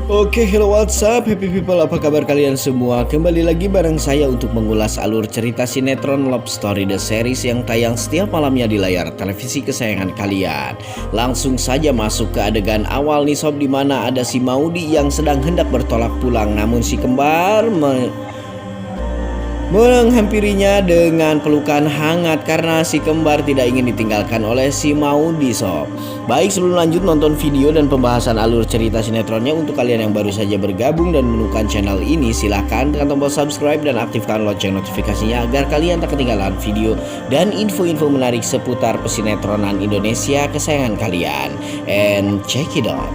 Oke, hello what's up happy people, apa kabar kalian semua? Kembali lagi bareng saya untuk mengulas alur cerita sinetron Love Story The Series yang tayang setiap malamnya di layar televisi kesayangan kalian. Langsung saja masuk ke adegan awal nih sob, dimana ada si Maudy yang sedang hendak bertolak pulang, namun si kembar menghampirinya dengan pelukan hangat karena si kembar tidak ingin ditinggalkan oleh si Maudy sob. Baik, sebelum lanjut nonton video dan pembahasan alur cerita sinetronnya, untuk kalian yang baru saja bergabung dan menemukan channel ini, silahkan tekan tombol subscribe dan aktifkan lonceng notifikasinya agar kalian tak ketinggalan video dan info-info menarik seputar pesinetronan Indonesia kesayangan kalian. And check it out.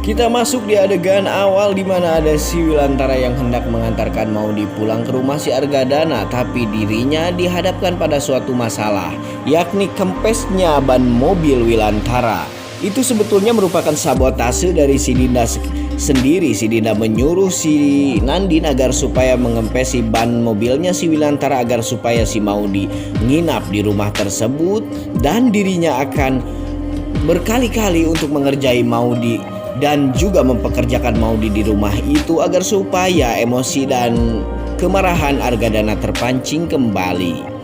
Kita masuk di adegan awal di mana ada si Wilantara yang hendak mengantarkan Maudy pulang ke rumah si Argadana, tapi dirinya dihadapkan pada suatu masalah, yakni kempesnya ban mobil Wilantara. Itu sebetulnya merupakan sabotase dari si Dinda sendiri. Si Dinda menyuruh si Nandin agar supaya mengempesi ban mobilnya si Wilantara agar supaya si Maudy nginap di rumah tersebut, dan dirinya akan berkali-kali untuk mengerjai Maudy dan juga mempekerjakan Maudy di rumah itu agar supaya emosi dan kemarahan Argadana terpancing kembali.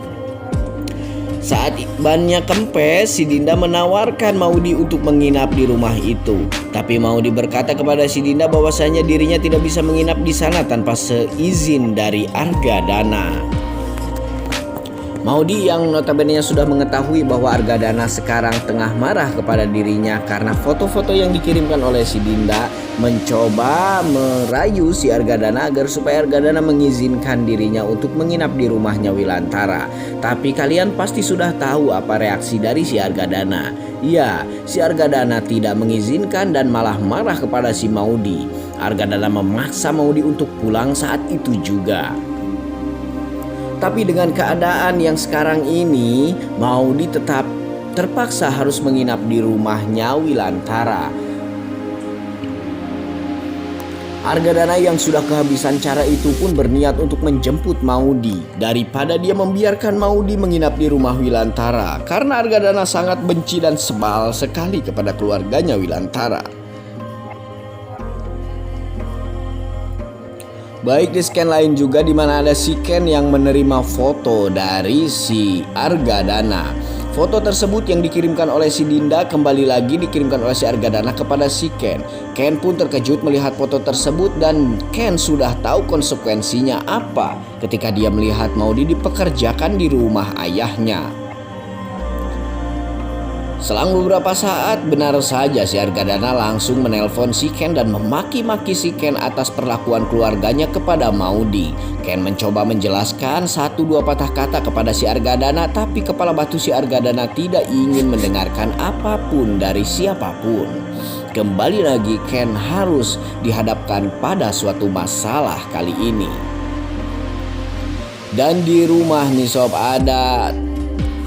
Saat bannya kempes, si Dinda menawarkan Maudy untuk menginap di rumah itu. Tapi Maudy berkata kepada si Dinda bahwasanya dirinya tidak bisa menginap di sana tanpa seizin dari Argadana. Maudy yang notabene sudah mengetahui bahwa Argadana sekarang tengah marah kepada dirinya karena foto-foto yang dikirimkan oleh si Dinda, mencoba merayu si Argadana agar supaya Argadana mengizinkan dirinya untuk menginap di rumahnya Wilantara. Tapi kalian pasti sudah tahu apa reaksi dari si Argadana. Ya, si Argadana tidak mengizinkan dan malah marah kepada si Maudy. Argadana memaksa Maudy untuk pulang saat itu juga. Tapi dengan keadaan yang sekarang ini, Maudy tetap terpaksa harus menginap di rumahnya Wilantara. Argadana yang sudah kehabisan cara itu pun berniat untuk menjemput Maudy daripada dia membiarkan Maudy menginap di rumah Wilantara, karena Argadana sangat benci dan sebal sekali kepada keluarganya Wilantara. Baik, di scan lain juga di mana ada si Ken yang menerima foto dari si Argadana. Foto tersebut yang dikirimkan oleh si Dinda kembali lagi dikirimkan oleh si Argadana kepada si Ken. Ken pun terkejut melihat foto tersebut dan Ken sudah tahu konsekuensinya apa ketika dia melihat Maudy dipekerjakan di rumah ayahnya. Selang beberapa saat, benar saja si Argadana langsung menelpon si Ken dan memaki-maki si Ken atas perlakuan keluarganya kepada Maudy. Ken mencoba menjelaskan 1-2 patah kata kepada si Argadana, tapi kepala batu si Argadana tidak ingin mendengarkan apapun dari siapapun. Kembali lagi Ken harus dihadapkan pada suatu masalah kali ini. Dan di rumah nih sob, ada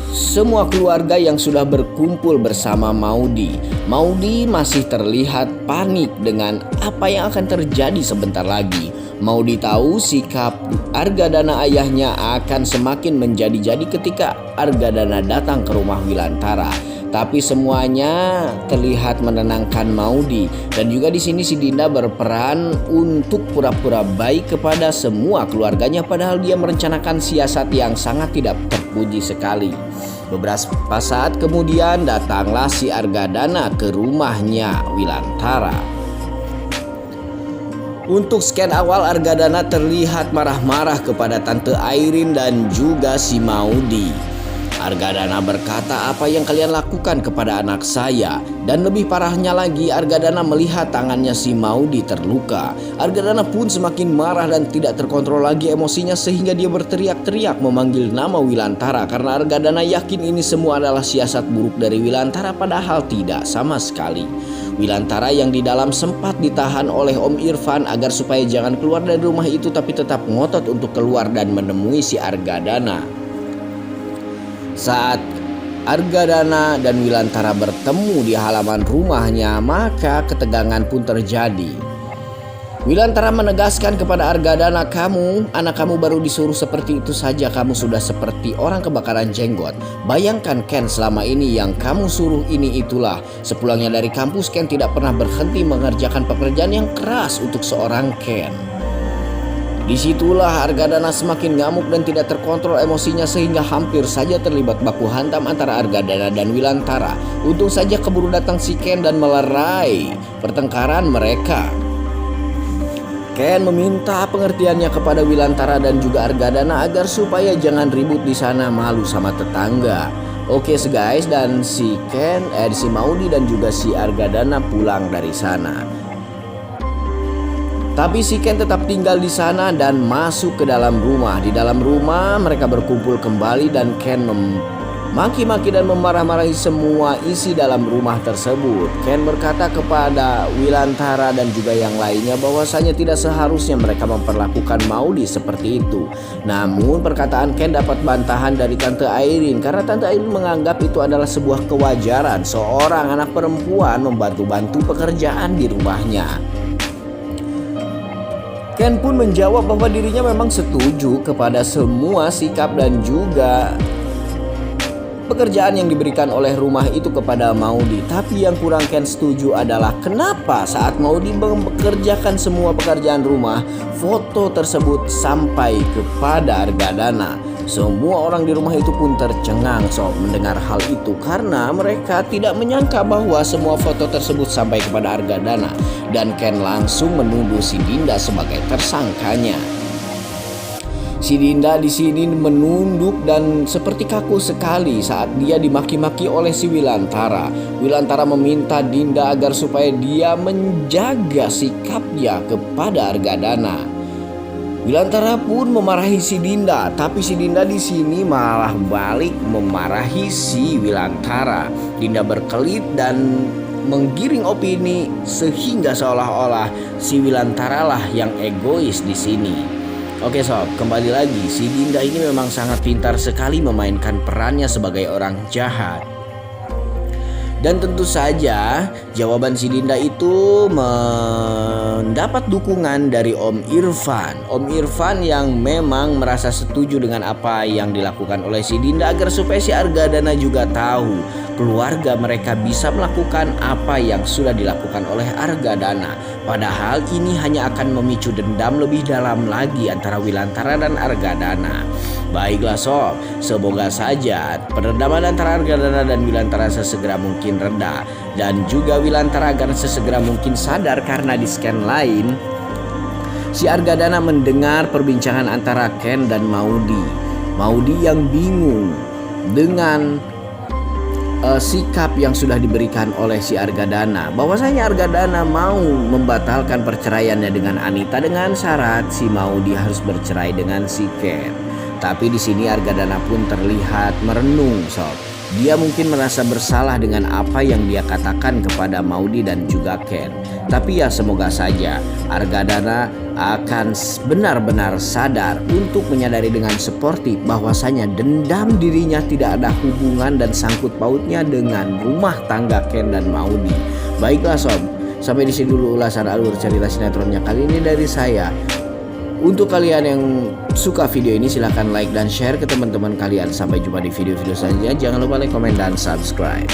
semua keluarga yang sudah berkumpul bersama Maudy. Maudy masih terlihat panik dengan apa yang akan terjadi sebentar lagi. Maudy tahu sikap Argadana ayahnya akan semakin menjadi-jadi ketika Argadana datang ke rumah Wilantara. Tapi semuanya terlihat menenangkan Maudy, dan juga di sini si Dinda berperan untuk pura-pura baik kepada semua keluarganya, padahal dia merencanakan siasat yang sangat tidak terpuji sekali. Beberapa saat kemudian datanglah si Argadana ke rumahnya Wilantara. Untuk scan awal, Argadana terlihat marah-marah kepada Tante Airin dan juga si Maudy. Argadana berkata, "Apa yang kalian lakukan kepada anak saya?" Dan lebih parahnya lagi, Argadana melihat tangannya si Maudy terluka. Argadana pun semakin marah dan tidak terkontrol lagi emosinya sehingga dia berteriak-teriak memanggil nama Wilantara, karena Argadana yakin ini semua adalah siasat buruk dari Wilantara, padahal tidak sama sekali. Wilantara yang di dalam sempat ditahan oleh Om Irfan agar supaya jangan keluar dari rumah itu, tapi tetap ngotot untuk keluar dan menemui si Argadana. Saat Argadana dan Wilantara bertemu di halaman rumahnya, maka ketegangan pun terjadi. Wilantara menegaskan kepada Argadana, anak kamu baru disuruh seperti itu saja, kamu sudah seperti orang kebakaran jenggot. Bayangkan Ken, selama ini yang kamu suruh ini itulah. Sepulangnya dari kampus, Ken tidak pernah berhenti mengerjakan pekerjaan yang keras untuk seorang Ken. Disitulah Argadana semakin ngamuk dan tidak terkontrol emosinya sehingga hampir saja terlibat baku hantam antara Argadana dan Wilantara. Untung saja keburu datang si Ken dan melerai pertengkaran mereka. Ken meminta pengertiannya kepada Wilantara dan juga Argadana agar supaya jangan ribut di sana, malu sama tetangga. Oke guys, dan si Maudi dan juga si Argadana pulang dari sana. Tapi si Ken tetap tinggal di sana dan masuk ke dalam rumah. Di dalam rumah mereka berkumpul kembali dan Ken memaki-maki dan memarah-marahi semua isi dalam rumah tersebut. Ken berkata kepada Wilantara dan juga yang lainnya bahwasanya tidak seharusnya mereka memperlakukan Maudi seperti itu. Namun perkataan Ken dapat bantahan dari Tante Airin karena Tante Airin menganggap itu adalah sebuah kewajaran seorang anak perempuan membantu-bantu pekerjaan di rumahnya. Ken pun menjawab bahwa dirinya memang setuju kepada semua sikap dan juga pekerjaan yang diberikan oleh rumah itu kepada Maudi. Tapi yang kurang Ken setuju adalah kenapa saat Maudi mengerjakan semua pekerjaan rumah, foto tersebut sampai kepada Argadana. Semua orang di rumah itu pun tercengang mendengar hal itu karena mereka tidak menyangka bahwa semua foto tersebut sampai kepada Argadana, dan Ken langsung menuduh si Dinda sebagai tersangkanya. Si Dinda di sini menunduk dan seperti kaku sekali saat dia dimaki-maki oleh si Wilantara. Wilantara meminta Dinda agar supaya dia menjaga sikapnya kepada Argadana. Wilantara pun memarahi si Dinda, tapi si Dinda di sini malah balik memarahi si Wilantara. Dinda berkelit dan menggiring opini sehingga seolah-olah si Wilantara lah yang egois di sini. Oke sob, kembali lagi, si Dinda ini memang sangat pintar sekali memainkan perannya sebagai orang jahat. Dan tentu saja jawaban si Dinda itu mendapat dukungan dari Om Irfan. Om Irfan yang memang merasa setuju dengan apa yang dilakukan oleh si Dinda agar supaya si Argadana juga tahu keluarga mereka bisa melakukan apa yang sudah dilakukan oleh Argadana. Padahal ini hanya akan memicu dendam lebih dalam lagi antara Wilantara dan Argadana. Baiklah sob, semoga saja perendaman antara Argadana dan Wilantara sesegera mungkin reda, dan juga Wilantara agar sesegera mungkin sadar karena di scan lain si Argadana mendengar perbincangan antara Ken dan Maudi. Maudi yang bingung dengan sikap yang sudah diberikan oleh si Argadana, bahwasanya Argadana mau membatalkan perceraiannya dengan Anita dengan syarat si Maudi harus bercerai dengan si Ken. Tapi di sini Argadana pun terlihat merenung sob. Dia mungkin merasa bersalah dengan apa yang dia katakan kepada Maudi dan juga Ken. Tapi ya semoga saja Argadana akan benar-benar sadar untuk menyadari dengan sportif bahwasanya dendam dirinya tidak ada hubungan dan sangkut pautnya dengan rumah tangga Ken dan Maudi. Baiklah sob, sampai di sini dulu ulasan alur cerita sinetronnya kali ini dari saya. Untuk kalian yang suka video ini silahkan like dan share ke teman-teman kalian. Sampai jumpa di video-video selanjutnya. Jangan lupa like, komen, dan subscribe.